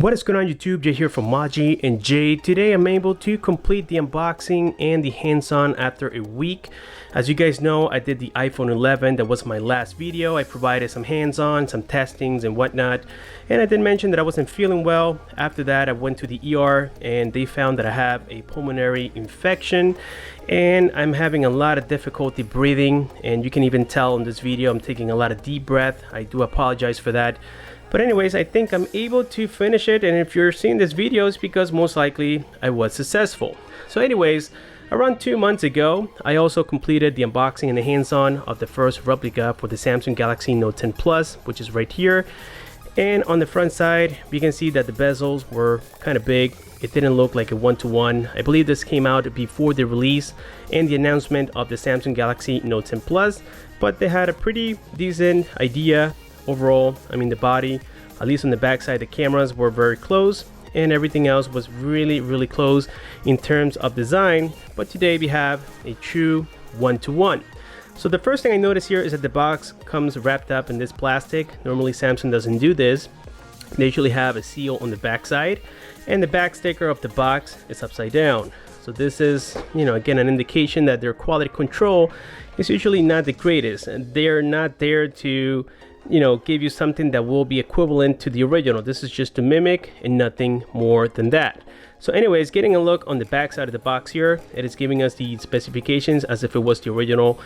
What is going on YouTube? Jay here from Maji and Jay. Today I'm able to complete the unboxing and the hands-on after a week. As you guys know, I did the iPhone 11. That was my last video. I provided some hands-on, some testings and whatnot. And I did mention that I wasn't feeling well. After that, I went to the ER and they found that I have a pulmonary infection and I'm having a lot of difficulty breathing. And you can even tell in this video I'm taking a lot of deep breath. I do apologize for that. But anyways, I think I'm able to finish it, and if you're seeing this video, it's because most likely I was successful. So anyways, around 2 months ago, I also completed the unboxing and the hands-on of the first replica for the Samsung Galaxy Note 10 Plus, which is right here. And on the front side, you can see that the bezels were kind of big. It didn't look like a one-to-one. I believe this came out before the release and the announcement of the Samsung Galaxy Note 10 Plus, but they had a pretty decent idea. Overall, I mean, the body, at least on the back side, the cameras were very close and everything else was really close in terms of design. But today we have a true one-to-one. So the first thing I notice here is that the box comes wrapped up in this plastic. Normally Samsung doesn't do this. They usually have a seal on the back side, and the back sticker of the box is upside down. So this is, again, an indication that their quality control is usually not the greatest, and they're not there to give you something that will be equivalent to the original. This is just to mimic and nothing more than that. So anyways, getting a look on the back side of the box here, it is giving us the specifications as if it was the original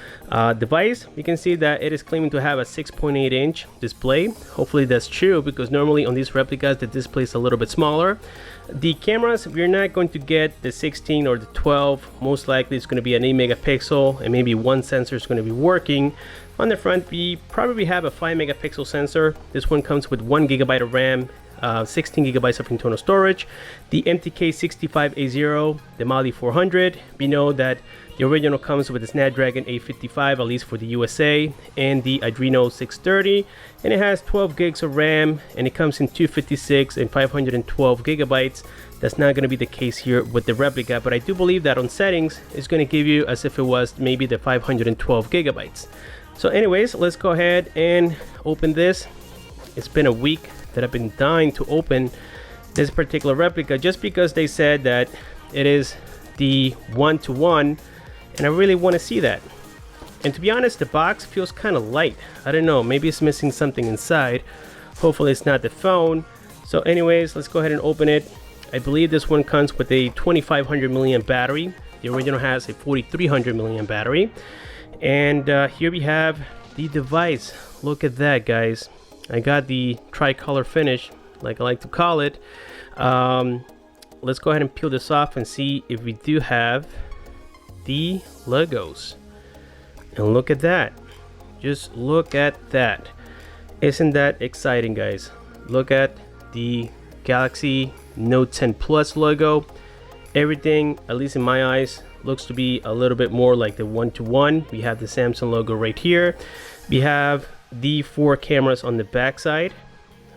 device. You can see that it is claiming to have a 6.8-inch display. Hopefully that's true, because normally on these replicas the display is a little bit smaller. The cameras, we're not going to get the 16 or the 12. Most likely it's going to be an 8 megapixel and maybe one sensor is going to be working. On the front, we probably have a 5 megapixel sensor. This one comes with 1 gigabyte of RAM, 16 gigabytes of internal storage, the MTK65A0, the Mali 400. We know that the original comes with the Snapdragon 855, at least for the USA, and the Adreno 630, and it has 12 gigs of RAM, and it comes in 256 and 512 gigabytes. That's not going to be the case here with the replica, but I do believe that on settings, it's going to give you as if it was maybe the 512 gigabytes. So anyways, let's go ahead and open this. It's been a week that I've been dying to open this particular replica, just because they said that it is the one-to-one, and I really want to see that. And to be honest, the box feels kind of light. I don't know, maybe it's missing something inside. Hopefully it's not the phone. So anyways, let's go ahead and open it. I believe this one comes with a 2500 milliamp battery. The original has a 4300 milliamp battery. And here we have the device. Look at that, guys. I got the tricolor finish, like I like to call it. Let's go ahead and peel this off and see if we do have the logos. And look at that. Just look at that. Isn't that exciting, guys? Look at the Galaxy Note 10 Plus logo. Everything, at least in my eyes, looks to be a little bit more like the one-to-one. We have the Samsung logo right here. We have the 4 cameras on the back side.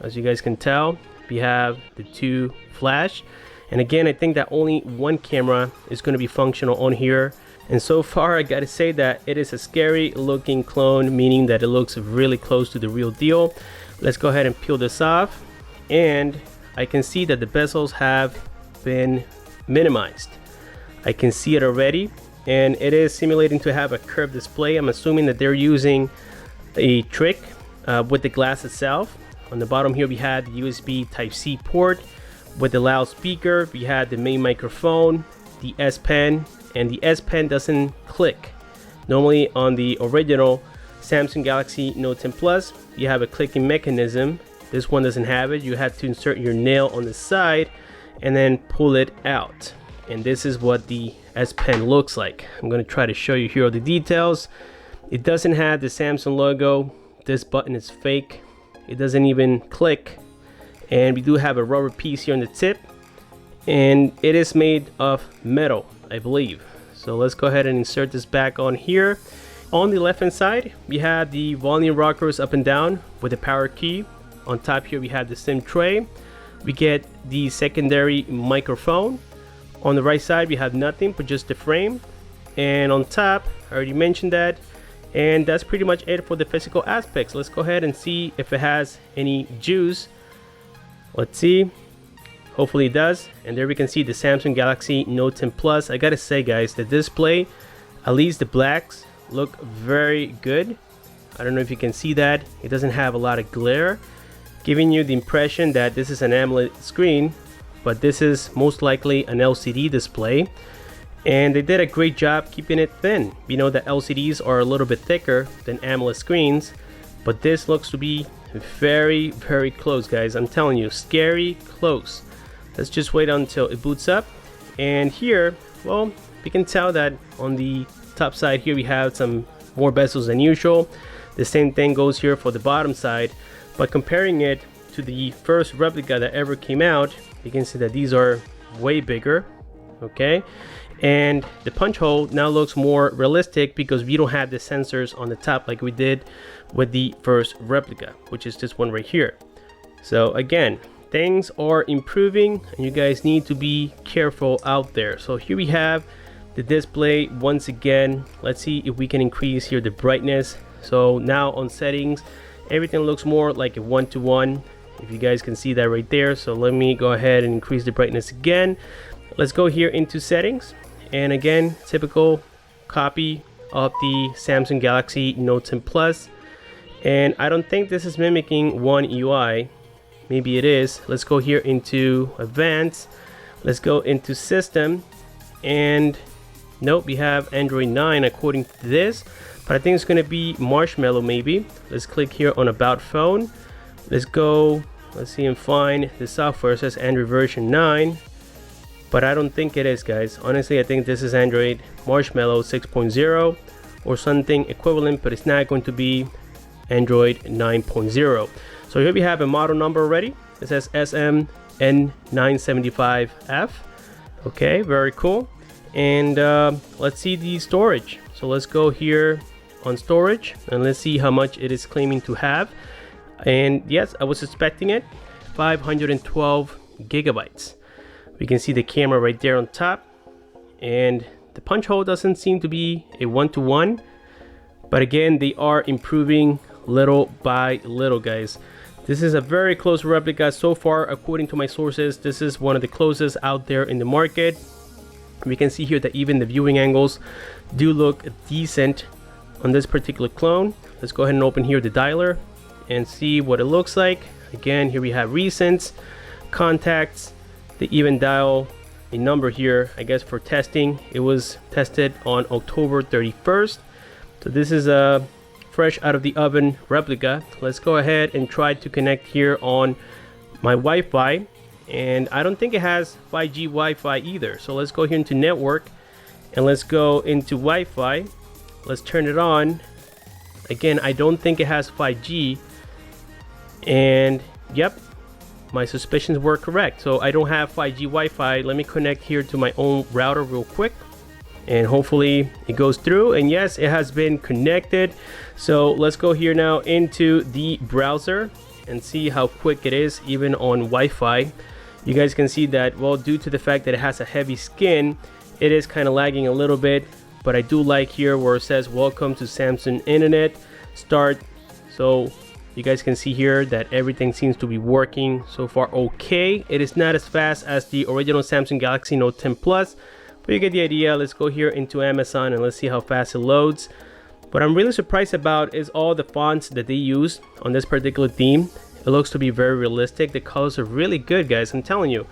As you guys can tell, we have the 2 flash, and again, I think that only 1 camera is going to be functional on here. And so far, I gotta say that it is a scary looking clone, meaning that it looks really close to the real deal. Let's go ahead and peel this off, and I can see that the bezels have been minimized. I can see it already, and it is simulating to have a curved display. I'm assuming that they're using a trick with the glass itself. On the bottom here, we had the USB Type-C port with the loudspeaker. We had the main microphone, the S Pen, and the S Pen doesn't click. Normally on the original Samsung Galaxy Note 10 Plus, you have a clicking mechanism. This one doesn't have it. You have to insert your nail on the side and then pull it out. And this is what the S Pen looks like. I'm going to try to show you here all the details. It doesn't have the Samsung logo. This button is fake. It doesn't even click. And we do have a rubber piece here on the tip, and it is made of metal, I believe. So let's go ahead and insert this back on here. On the left hand side, we have the volume rockers up and down with the power key. On top here, we have the SIM tray. We get the secondary microphone. On the right side, we have nothing but just the frame. And on top, I already mentioned that. And that's pretty much it for the physical aspects. Let's go ahead and see if it has any juice. Let's see. Hopefully it does. And there we can see the Samsung Galaxy Note 10 Plus. I gotta say guys, the display, at least the blacks, look very good. I don't know if you can see that. It doesn't have a lot of glare, giving you the impression that this is an AMOLED screen, but this is most likely an LCD display. And they did a great job keeping it thin. We know that LCDs are a little bit thicker than AMOLED screens, but this looks to be very, very close, guys. I'm telling you, scary close. Let's just wait until it boots up. And here, well, we can tell that on the top side here we have some more bezels than usual. The same thing goes here for the bottom side, but comparing it to the first replica that ever came out, you can see that these are way bigger. Okay, and the punch hole now looks more realistic because we don't have the sensors on the top like we did with the first replica, which is this one right here. So again, things are improving and you guys need to be careful out there. So here we have the display once again. Let's see if we can increase here the brightness. So now on settings, everything looks more like a 1:1, if you guys can see that right there. So let me go ahead and increase the brightness again. Let's go here into settings, and again, typical copy of the Samsung Galaxy Note 10 Plus. And I don't think this is mimicking One UI. Maybe it is. Let's go here into advanced. Let's go into system, and nope, we have Android 9 according to this, but I think it's going to be Marshmallow maybe. Let's click here on about phone. Let's go, let's see and find the software. It says Android version 9, but I don't think it is, guys. Honestly, I think this is Android Marshmallow 6.0 or something equivalent, but it's not going to be Android 9.0. So here we have a model number already. It says SMN975F. Okay, very cool. And let's see the storage. So let's go here on storage and let's see how much it is claiming to have. And yes, I was expecting it, 512 gigabytes. We can see the camera right there on top, and the punch hole doesn't seem to be a 1:1, but again, they are improving little by little, guys. This is a very close replica so far. According to my sources, this is one of the closest out there in the market. We can see here that even the viewing angles do look decent on this particular clone. Let's go ahead and open here the dialer and see what it looks like. Again, here we have recents, contacts. They even dial a number here, I guess for testing. It was tested on October 31st. So this is a fresh out of the oven replica. Let's go ahead and try to connect here on my Wi-Fi. And I don't think it has 5G Wi-Fi either. So let's go here into network and let's go into Wi-Fi. Let's turn it on. Again, I don't think it has 5G. And yep, my suspicions were correct. So I don't have 5G Wi-Fi. Let me connect here to my own router real quick, and hopefully it goes through. And yes, it has been connected. So let's go here now into the browser and see how quick it is even on Wi-Fi. You guys can see that, well, due to the fact that it has a heavy skin, it is kind of lagging a little bit, but I do like here where it says welcome to Samsung Internet, start. So you guys can see here that everything seems to be working so far okay. It is not as fast as the original Samsung Galaxy Note 10 Plus, but you get the idea. Let's go here into Amazon and let's see how fast it loads. What I'm really surprised about is all the fonts that they use on this particular theme. It looks to be very realistic. The colors are really good, guys. I'm telling you,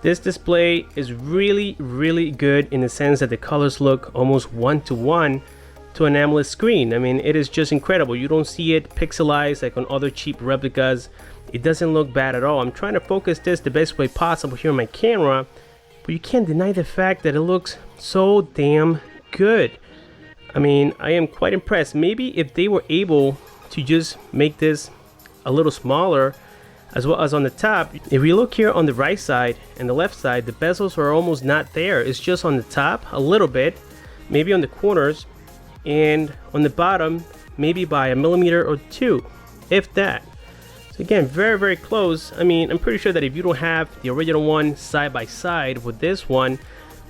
this display is really, really good in the sense that the colors look almost 1:1 to an AMOLED screen. I mean, it is just incredible. You don't see it pixelized like on other cheap replicas. It doesn't look bad at all. I'm trying to focus this the best way possible here on my camera, but you can't deny the fact that it looks so damn good. I mean, I am quite impressed. Maybe if they were able to just make this a little smaller, as well as on the top. If we look here on the right side and the left side, the bezels are almost not there. It's just on the top a little bit, maybe on the corners, and on the bottom maybe by a millimeter or two, if that. So again, very, very close. I mean, I'm pretty sure that if you don't have the original one side by side with this one,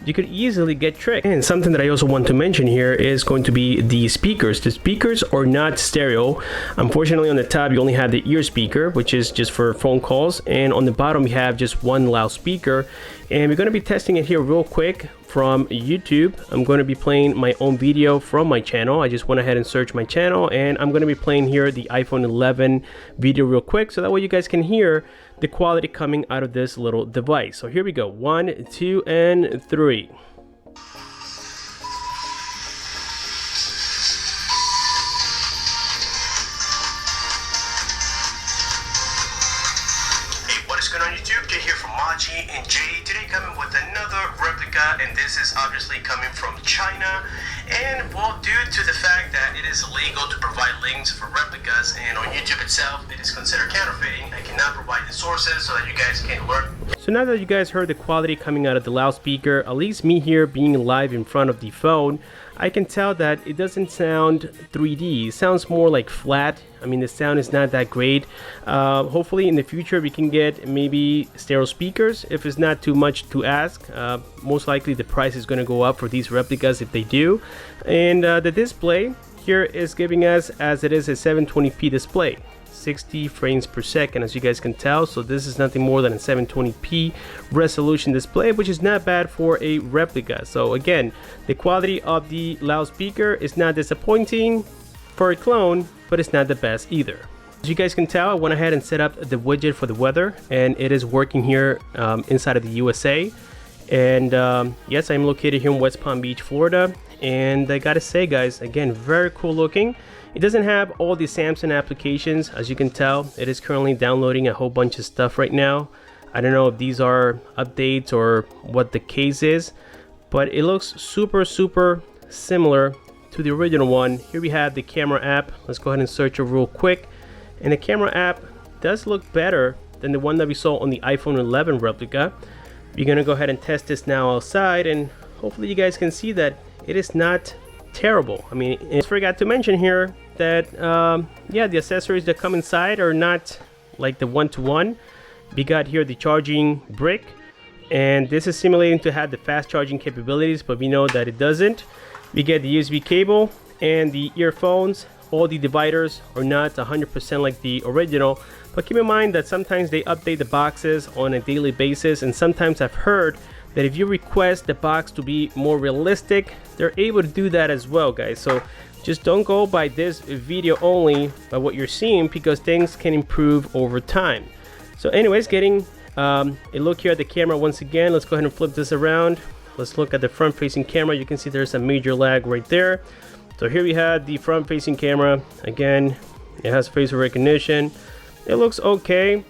you could easily get tricked. And something that I also want to mention here is going to be the speakers. The speakers are not stereo. Unfortunately, on the top you only have the ear speaker, which is just for phone calls, and on the bottom you have just one loudspeaker. And we're going to be testing it here real quick from YouTube. I'm going to be playing my own video from my channel. I just went ahead and searched my channel, and I'm going to be playing here the iPhone 11 video real quick, so that way you guys can hear the quality coming out of this little device. So here we go, 1, 2, and 3. And Jay today coming with another replica, and this is obviously coming from China. And well, due to the fact that it is illegal to provide links for replicas, and on YouTube itself it is considered counterfeiting, I cannot provide the sources so that you guys can learn. So now that you guys heard the quality coming out of the loudspeaker, at least me here being live in front of the phone, I can tell that it doesn't sound 3D. It sounds more like flat. I mean, the sound is not that great. Hopefully in the future we can get maybe stereo speakers if it's not too much to ask. Most likely the price is going to go up for these replicas if they do. And the display here is giving us, as it is, a 720p display. 60 frames per second, as you guys can tell. So this is nothing more than a 720p resolution display, which is not bad for a replica. So again, the quality of the loudspeaker is not disappointing for a clone, but it's not the best either. As you guys can tell, I went ahead and set up the widget for the weather, and it is working here inside of the USA. And yes, I'm located here in West Palm Beach, Florida. And I gotta say, guys, again, very cool looking. It doesn't have all the Samsung applications. As you can tell, it is currently downloading a whole bunch of stuff right now. I don't know if these are updates or what the case is, but it looks super similar to the original one. Here we have the camera app. Let's go ahead and search it real quick. And the camera app does look better than the one that we saw on the iPhone 11 replica. We're gonna go ahead and test this now outside, and hopefully you guys can see that it is not terrible. I mean, I forgot to mention here that yeah, the accessories that come inside are not like the one-to-one. We got here the charging brick, and this is simulating to have the fast charging capabilities, but we know that it doesn't. We get the USB cable and the earphones. All the dividers are not 100% like the original, but keep in mind that sometimes they update the boxes on a daily basis, and sometimes I've heard that if you request the box to be more realistic, they're able to do that as well, guys. So just don't go by this video only, by what you're seeing, because things can improve over time. So anyways, getting a look here at the camera once again. Let's go ahead and flip this around. Let's look at the front facing camera. You can see there's a major lag right there. So here we have the front facing camera. Again, it has facial recognition. It looks okay,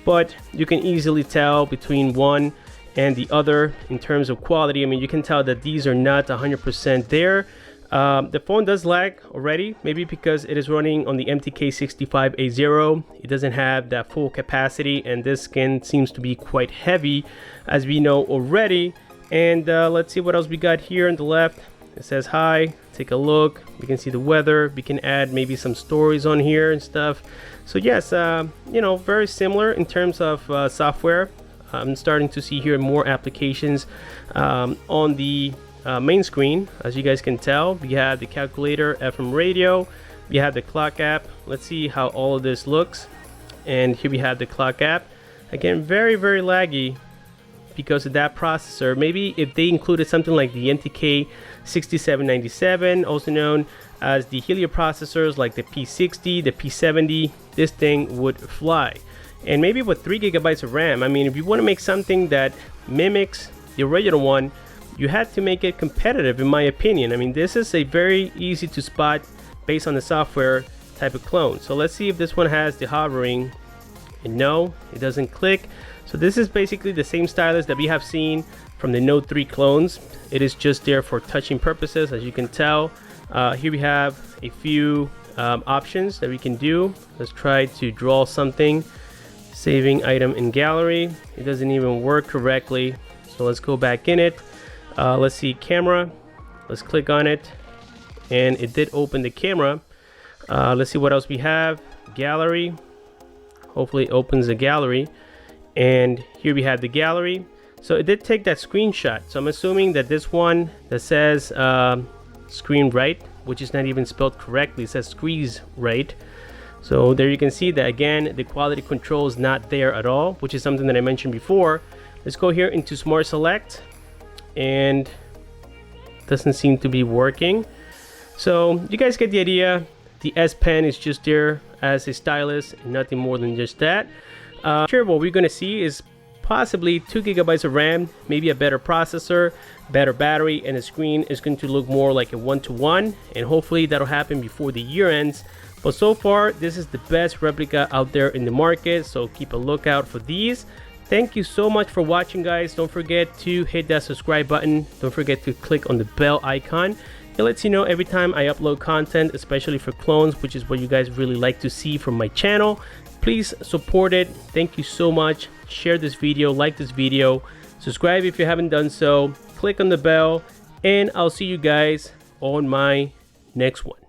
but you can easily tell between one and the other in terms of quality. I mean, you can tell that these are not 100% there. The phone does lag already, maybe because it is running on the MTK65A0. It doesn't have that full capacity, and this skin seems to be quite heavy, as we know already. And let's see what else we got here on the left. It says hi. Take a look. We can see the weather. We can add maybe some stories on here and stuff. So yes, you know, very similar in terms of software. I'm starting to see here more applications on the main screen. As you guys can tell, we have the calculator, FM radio, we have the clock app. Let's see how all of this looks. And here we have the clock app. Again, very laggy because of that processor. Maybe if they included something like the MTK6797, also known as the Helio processors like the P60, the P70, this thing would fly. And maybe with 3 GB of RAM. I mean, if you want to make something that mimics the original one, you had to make it competitive, in my opinion. I mean, this is a very easy to spot based on the software type of clone. So let's see if this one has the hovering. And no, it doesn't click. So this is basically the same stylus that we have seen from the Note 3 clones. It is just there for touching purposes, as you can tell. Here we have a few options that we can do. Let's try to draw something. Saving item in gallery. It doesn't even work correctly, so let's go back in it. Let's see camera. Let's click on it, and it did open the camera. Let's see what else we have. Gallery. Hopefully it opens the gallery, and here we have the gallery. So it did take that screenshot. So I'm assuming that this one that says screen right, which is not even spelled correctly, it says squeeze right. So there you can see that again, the quality control is not there at all, which is something that I mentioned before. Let's go here into Smart Select, and doesn't seem to be working. So you guys get the idea. The S Pen is just there as a stylus, nothing more than just that. Here what we're gonna see is possibly 2 GB of RAM, maybe a better processor, better battery, and the screen is going to look more like a 1-to-1, and hopefully that'll happen before the year ends. But so far, this is the best replica out there in the market, so keep a lookout for these. Thank you so much for watching, guys. Don't forget to hit that subscribe button. Don't forget to click on the bell icon. It lets you know every time I upload content, especially for clones, which is what you guys really like to see from my channel. Please support it. Thank you so much. Share this video, like this video, subscribe if you haven't done so, click on the bell, and I'll see you guys on my next one.